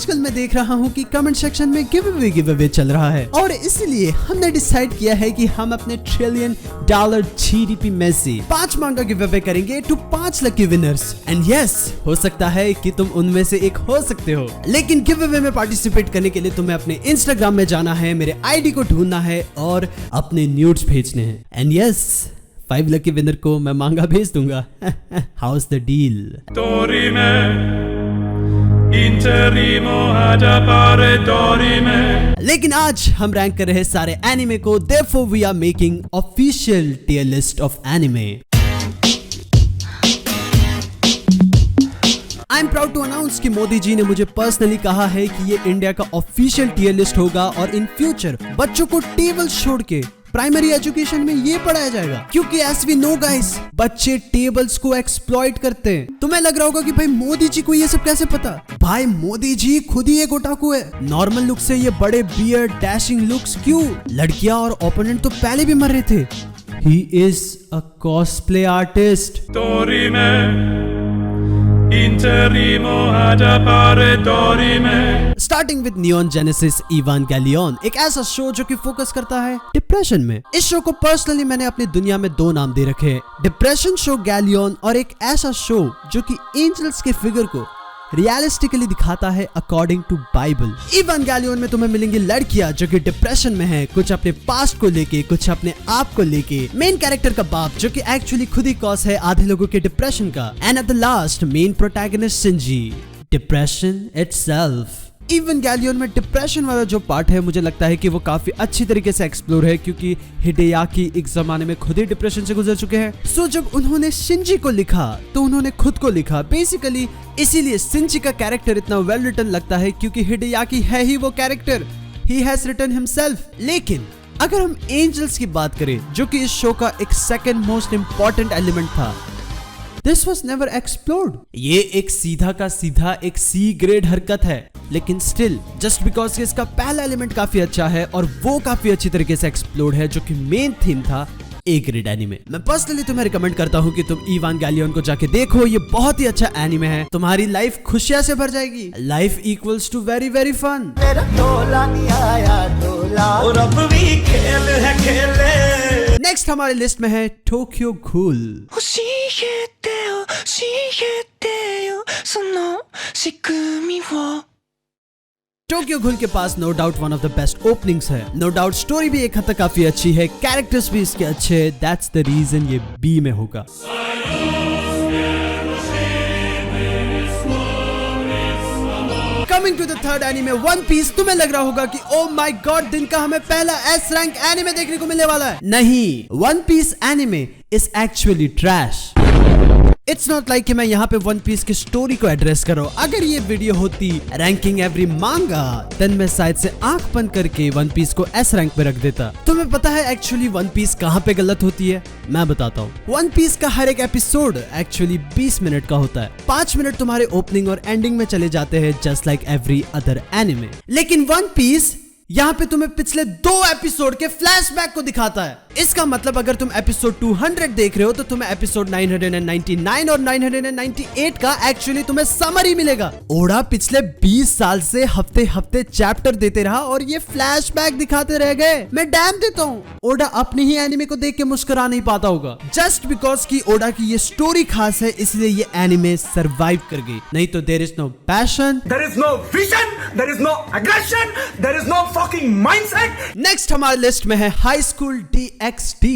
आजकल मैं देख रहा हूँ कि कमेंट सेक्शन में गिव अवे चल रहा है और इसलिए हमने डिसाइड किया है कि हम अपने $1 ट्रिलियन GDP में से 5 मांगा गिव अवे करेंगे to 5 lucky winners. And yes, हो सकता है कि तुम उनमें से एक हो सकते हो, लेकिन गिव अवे में पार्टिसिपेट करने के लिए तुम्हें अपने इंस्टाग्राम में जाना है, मेरे आईडी को ढूंढना है और अपने न्यूड्स भेजने हैं। एंड यस, 5 लकी विनर को मैं मांगा भेज दूंगा। House the deal? लेकिन आज हम रैंक कर रहे हैं सारे एनिमे को, therefore we are making official tier list of anime. I am proud to announce कि मोदी जी ने मुझे पर्सनली कहा है कि ये इंडिया का ऑफिशियल टियर लिस्ट होगा और इन फ्यूचर बच्चों को टेबल्स छोड़ के प्राइमरी एजुकेशन में ये पढ़ाया जाएगा, क्योंकि एज वी नो गाइस, बच्चे टेबल्स को एक्सप्लॉइट करते हैं। तुम्हें लग रहा होगा कि भाई मोदी जी को ये सब कैसे पता? भाई मोदी जी खुद ही एक ओटाकू है। नॉर्मल लुक से ये बड़े बियर्ड डैशिंग लुक्स क्यों? लड़कियां और ओपोनेंट तो पहले भी मर रहे थे। He is a cosplay artist. Starting with Neon Genesis Evangelion, एक ऐसा शो जो कि फोकस करता है डिप्रेशन में। इस शो को पर्सनली मैंने अपनी दुनिया में 2 नाम दे रखे हैं, डिप्रेशन शो गैलियन और एक ऐसा शो जो कि एंजल्स के फिगर को रियलिस्टिकली दिखाता है अकॉर्डिंग टू बाइबल। इवांगेलियन में तुम्हें मिलेंगी लड़कियां जो कि डिप्रेशन में है, कुछ अपने पास्ट को लेके, कुछ अपने आप को लेके। मेन कैरेक्टर का बाप जो कि एक्चुअली खुद ही कॉज है आधे लोगों के डिप्रेशन का। And at the last main protagonist Shinji, depression itself. Evangelion में डिप्रेशन वाला जो पार्ट है, मुझे लगता है कि वो काफी अच्छी तरीके से एक्सप्लोर है, क्योंकि हिडेयाकी एक जमाने में खुद ही डिप्रेशन से गुजर चुके हैं। सो जब उन्होंने शिंजी को लिखा तो उन्होंने खुद को लिखा बेसिकली। इसीलिए शिंजी का कैरेक्टर इतना वेल रिटन लगता है, क्योंकि हिडेयाकी है ही वो character, he has written himself. लेकिन अगर हम एंजल्स की बात करें, जो कि इस शो का एक सेकंड मोस्ट इंपॉर्टेंट एलिमेंट था, दिस वॉज नेवर एक्सप्लोर्ड। ये एक सीधा का सीधा एक सी ग्रेड हरकत है, लेकिन स्टिल जस्ट बिकॉज इसका पहला एलिमेंट काफी अच्छा है और वो काफी अच्छी तरीके से एक्सप्लोर्ड है, जो कि मेन थीम था ए ग्रेड एनिमे। मैं पर्सनली तुम्हें रिकमेंड करता हूँ कि तुम इवांगेलियन को जाके देखो। ये बहुत ही अच्छा एनिमे है, तुम्हारी लाइफ खुशियां से भर जाएगी। Life equals to very very fun. मेरा टोला नहीं आया टोला और अब भी खेल है खेले। नेक्स्ट हमारी लिस्ट में है टोक्यो घूल। टोक्यो घूल के पास no doubt one of the best openings है। नो डाउट स्टोरी भी एक हद तक काफी अच्छी है, कैरेक्टर्स भी इसके अच्छे हैं। दैट्स द रीजन ये बी में होगा। Coming to the third anime, one piece. तुम्हें लग रहा होगा कि ओ माय गॉड, दिन का हमें पहला S रैंक एनीमे देखने को मिलने वाला है। नहीं, one piece anime is actually trash. It's not like कि मैं यहाँ पे वन पीस की स्टोरी को एड्रेस कर रहा हूँ। अगर ये वीडियो होती रैंकिंग एवरी मांगा, देन मैं शायद से आंख बंद करके वन पीस को S रैंक पे रख देता। तुम्हें पता है एक्चुअली वन पीस कहाँ पे गलत होती है? मैं बताता हूँ। वन पीस का हर एक एपिसोड एक्चुअली 20 मिनट का होता है। 5 मिनट तुम्हारे ओपनिंग और एंडिंग में चले जाते हैं, just like every other anime. लेकिन वन पीस यहाँ पे तुम्हें पिछले 2 एपिसोड के फ्लैशबैक को दिखाता है। इसका मतलब अगर तुम एपिसोड 200 देख रहे हो तो तुम्हें एपिसोड 999 और 998 का एक्चुअली तुम्हें समरी मिलेगा। ओडा पिछले 20 साल से हफ्ते हफ्ते चैप्टर देते रहा और ये फ्लैशबैक दिखाते रह गए। मैं डैम देता हूँ, ओडा अपने ही एनिमे को देख के मुस्कुरा नहीं पाता होगा। जस्ट बिकॉज की ओडा की ये स्टोरी खास है, इसलिए ये एनिमे सर्वाइव कर गई। नहीं तो there is no passion, there is no vision, there is no aggression, there is no fucking mindset. Next हमारे लिस्ट में है high school DxD।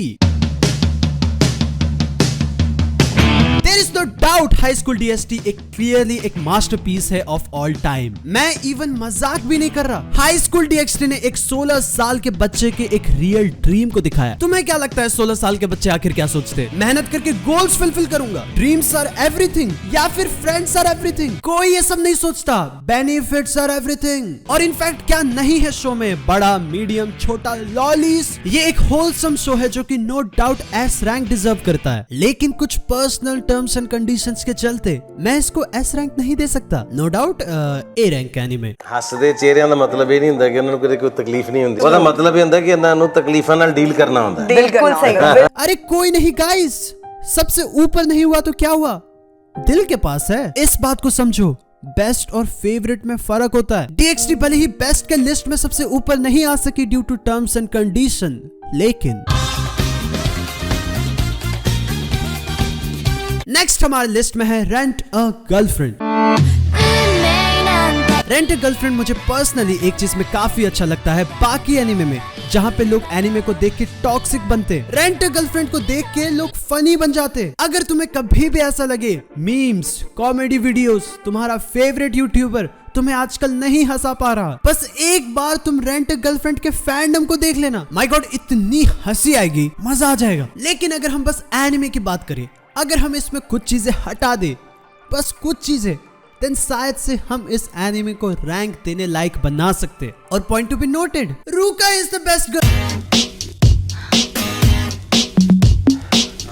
There is no doubt high school DxD एक clearly एक masterpiece है of all time. मैं even मजाक भी नहीं कर रहा। हाई स्कूल DxD ने एक 16 साल के बच्चे के एक रियल ड्रीम को दिखाया। तुम्हें क्या लगता है 16 साल के बच्चे आखिर क्या सोचते? मेहनत करके गोल्स फुलफिल करूंगा, ड्रीम्स आर एवरीथिंग, या फिर फ्रेंड्स आर एवरीथिंग? कोई ये सब नहीं सोचता, बेनिफिट्स आर एवरीथिंग। और इनफैक्ट क्या नहीं है शो में, बड़ा मीडियम छोटा लॉलीज। ये एक होलसम शो है जो कि no doubt S rank deserve करता है, लेकिन कुछ पर्सनल टर्म्स एंड कंडीशंस के चलते मैं इसको S रैंक नहीं दे सकता। No doubt A rank anime. हसदे चेहरिਆਂ ਦਾ ਮਤਲਬ ਇਹ ਨਹੀਂ ਹੁੰਦਾ ਕਿ ਉਹਨਾਂ ਨੂੰ ਕੋਈ ਤਕਲੀਫ ਨਹੀਂ ਹੁੰਦੀ। ਉਹਦਾ ਮਤਲਬ ਇਹ ਹੁੰਦਾ ਕਿ ਇਹਨਾਂ ਨੂੰ ਤਕਲੀਫਾਂ ਨਾਲ ਡੀਲ ਕਰਨਾ ਹੁੰਦਾ। बिल्कुल सही। अरे कोई नहीं गाइस, सबसे ऊपर नहीं हुआ तो क्या हुआ, दिल के पास है। इस बात को समझो। बेस्ट और फेवरेट में फर्क होता है। DxD भले ही बेस्ट के लिस्ट में सबसे ऊपर नहीं आ सकी due to terms and condition, लेकिन नेक्स्ट हमारे लिस्ट में है rent a girlfriend. Rent a girlfriend मुझे पर्सनली एक चीज में काफी अच्छा लगता है बाकी एनिमे में, जहाँ पे लोग एनिमे को देख के टॉक्सिक बनते, रेंट अ गर्लफ्रेंड को देख के लोग फनी बन जाते। अगर तुम्हें कभी भी ऐसा लगे मीम्स, कॉमेडी वीडियोस, तुम्हारा फेवरेट यूट्यूबर तुम्हें आजकल नहीं हंसा पा रहा, बस एक बार तुम रेंट अ गर्लफ्रेंड के फैंडम को देख लेना। माय गॉड, इतनी हंसी आएगी, मजा आ जाएगा। लेकिन अगर हम बस एनिमे की बात करें, अगर हम इसमें कुछ चीजें हटा दे, बस कुछ चीजें, देन शायद से हम इस एनिमे को रैंक देने लायक बना सकते। और point to be noted, Ruka is the best girl.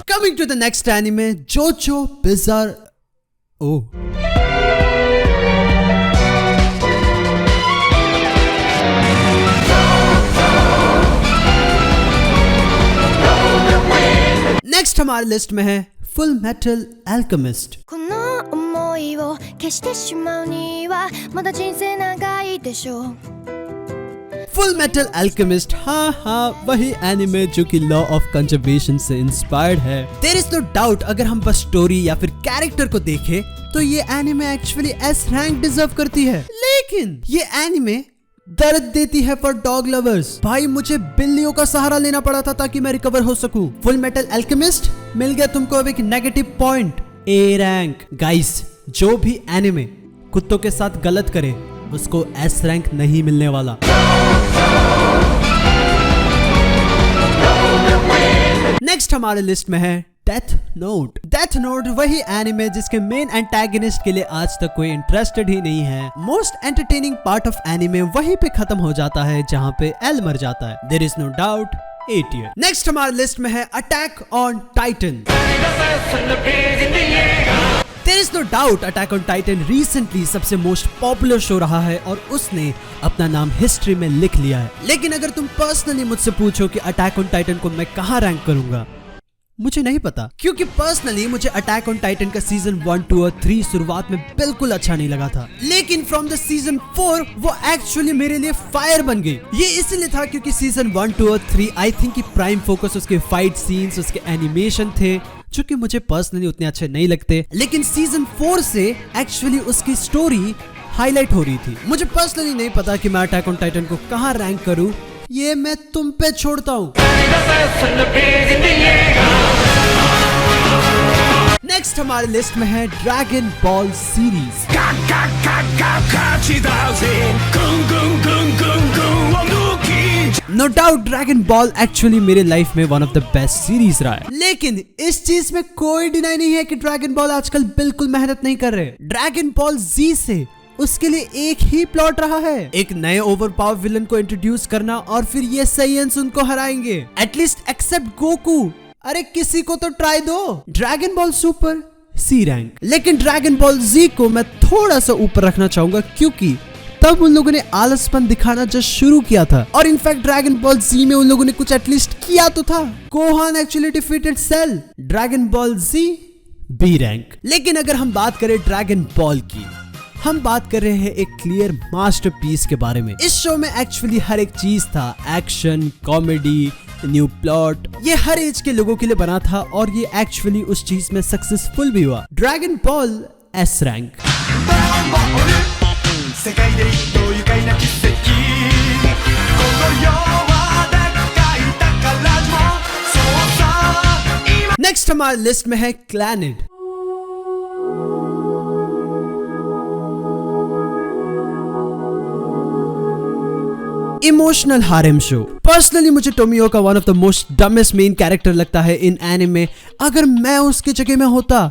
Coming to the next anime, JoJo bizarre ओ। नेक्स्ट हमारे लिस्ट में है full metal alchemist. Full metal alchemist, हाँ वही एनिमे जो कि लॉ ऑफ कंजर्वेशन से इंस्पायर्ड है। देयर इज नो डाउट, अगर हम बस स्टोरी या फिर कैरेक्टर को देखें तो ये anime actually S rank deserve करती है। लेकिन ये एनिमे दर्द देती है फॉर डॉग लवर्स। भाई मुझे बिल्लियों का सहारा लेना पड़ा था ताकि मैं रिकवर हो सकूं। फुल मेटल अल्केमिस्ट मिल गया तुमको अब एक negative point, A rank. Guys, जो भी एनिमे कुत्तों के साथ गलत करे उसको एस रैंक नहीं मिलने वाला। नेक्स्ट हमारे लिस्ट में है डेथ नोट। डेथ नोट वही एनिमे जिसके मेन एंटागनिस्ट के लिए आज तक कोई इंटरेस्टेड ही नहीं है। Most entertaining part of anime वहीं पे खत्म हो जाता है जहाँ पे एल मर जाता है। There is no doubt, A tier। Next हमारे लिस्ट में है attack on Titan. There is no doubt, attack on Titan recently सबसे मोस्ट पॉपुलर शो रहा है और उसने अपना नाम हिस्ट्री में लिख लिया है। लेकिन अगर तुम पर्सनली मुझसे पूछो कि अटैक ऑन टाइटन को मैं कहाँ रैंक करूंगा, मुझे नहीं पता, क्योंकि पर्सनली मुझे अटैक ऑन टाइटन का सीजन 1, 2 और 3 शुरुआत में बिल्कुल अच्छा नहीं लगा था। लेकिन फ्रॉम द सीजन 4 वो एक्चुअली मेरे लिए फायर बन गई। ये इसलिए था क्योंकि सीजन 1, 2 और 3 आई थिंक कि प्राइम फोकस उसके फाइट सीन्स, उसके एनिमेशन थे जो कि मुझे पर्सनली उतने अच्छे नहीं लगते। लेकिन सीजन 4 से एक्चुअली उसकी स्टोरी हाईलाइट हो रही थी। मुझे पर्सनली नहीं पता कि मैं अटैक ऑन टाइटन को कहाँ रैंक करूं, ये मैं तुम पे छोड़ता हूँ। नेक्स्ट हमारे लिस्ट में है dragon ball series. No doubt dragon ball actually मेरे लाइफ में one of the best series रहा है। लेकिन इस चीज में कोई डिनाई नहीं है कि ड्रैगन बॉल आजकल बिल्कुल मेहनत नहीं कर रहे। ड्रैगन बॉल जी से उसके लिए एक ही प्लॉट रहा है, एक नए ओवर पावर विलन को इंट्रोड्यूस करना और फिर ये साइयंस उनको हराएंगे। एटलीस्ट एक्सेप्ट गोकू, अरे किसी को तो ट्राई दो। ड्रैगन बॉल सुपर सी रैंक। लेकिन ड्रैगन बॉल जी को मैं थोड़ा सा ऊपर रखना चाहूंगा क्योंकि तब उन लोगों ने आलसपन दिखाना जस्ट शुरू किया था और इनफैक्ट ड्रैगन बॉल जी में उन लोगों ने कुछ एटलीस्ट किया तो था। Gohan actually defeated Cell. Dragon ball G B rank. लेकिन अगर हम बात करें ड्रैगन बॉल की, हम बात कर रहे हैं एक क्लियर मास्टरपीस के बारे में। इस शो में एक्चुअली हर एक चीज था, एक्शन, कॉमेडी, न्यू प्लॉट, ये हर एज के लोगों के लिए बना था और ये एक्चुअली उस चीज में सक्सेसफुल भी हुआ। Dragon Ball S rank. Next हमारे लिस्ट में है Clannad. Emotional harem show. Personally मुझे टोमियो का one of the most dumbest main character लगता है इन एनिमे। अगर मैं उसकी जगह में होता,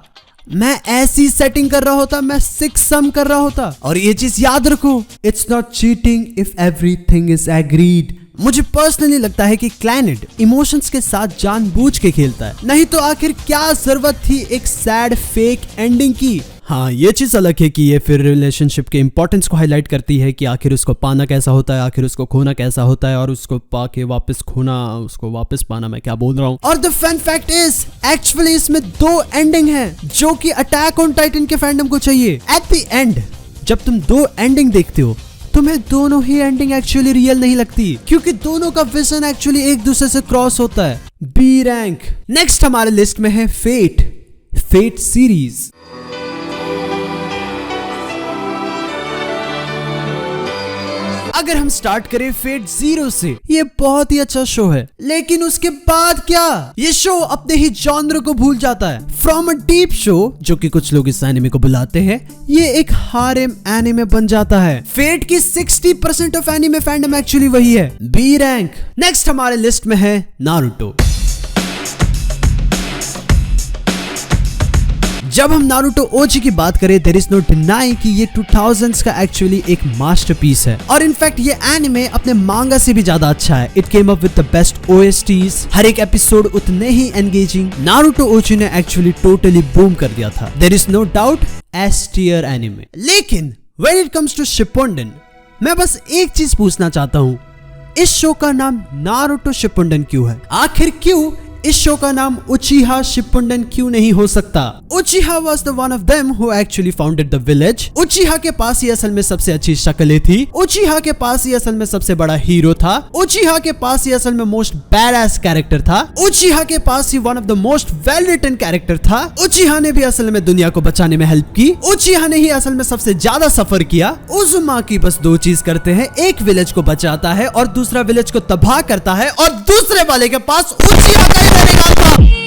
मैं ऐसी सेटिंग कर रहा होता, मैं 6 सम कर रहा होता। और ये चीज याद रखो, it's not cheating if everything is agreed. मुझे पर्सनली लगता है कि क्लैनिड इमोशंस के साथ जानबूझ के खेलता है, नहीं तो आखिर क्या जरूरत थी एक सैड फेक एंडिंग की। हाँ, ये चीज अलग है कि ये फिर रिलेशनशिप के इंपॉर्टेंस को हाईलाइट करती है कि आखिर उसको पाना कैसा होता है, आखिर उसको खोना कैसा होता है और उसको पाके वापस खोना, उसको वापस पाना, मैं क्या बोल रहा हूँ। और the fun fact is actually इसमें 2 एंडिंग है जो कि अटैक ऑन टाइटन के फैंडम को चाहिए। एट द एंड जब तुम दो एंडिंग देखते हो तुम्हें दोनों ही एंडिंग एक्चुअली रियल नहीं लगती, क्योंकि दोनों का विजन एक्चुअली एक दूसरे से क्रॉस होता है। B rank. नेक्स्ट हमारे लिस्ट में है फेट सीरीज। अगर हम स्टार्ट करें फेट 0 से, ये बहुत ही अच्छा शो है, लेकिन उसके बाद क्या, ये शो अपने ही जॉनर को भूल जाता है। फ्रॉम अ डीप शो, जो कि कुछ लोग इस एनिमे को बुलाते हैं, ये एक हारेम एनिमे बन जाता है। फेट की 60% ऑफ एनिमे फैंडम एक्चुअली वही है। B rank. नेक्स्ट हमारे लिस्ट में है नारुतो। जब हम नारुतो ओजी की बात करें, देयर इज नो डिनाइंग कि ये 2000s का एक्चुअली एक मास्टरपीस है, और इनफैक्ट ये एनिमे अपने मांगा से भी ज्यादा अच्छा है। It came up with the best OSTs, हर एक एपिसोड उतने ही एंगेजिंग। नारुतो ओजी ने एक्चुअली टोटली बूम कर दिया था। There is no doubt S tier anime. लेकिन when it comes to Shippuden, मैं बस एक चीज पूछना चाहता हूँ, इस शो का नाम नारुतो शिपुंडन क्यों है? आखिर क्यों इस शो का नाम उचिहा शिपुंडन क्यों नहीं हो सकता? उचिहा was the one of them who actually founded the village। उचिहा के पास ही असल में सबसे अच्छी शक्लें थी। उचिहा के पास ही असल में सबसे बड़ा हीरो था। उचिहा के पास ही असल में मोस्ट बैडएस कैरेक्टर था। उचिहा के पास ही one of the most well written character था। उचिहा ने भी असल में दुनिया को बचाने में हेल्प की। उचिहा ने ही असल में सबसे ज्यादा सफर किया। उजुमाकी बस दो चीज करते हैं, एक विलेज को बचाता है और दूसरा विलेज को तबाह करता है, और दूसरे वाले के पास उचिहा का ही रहने का था।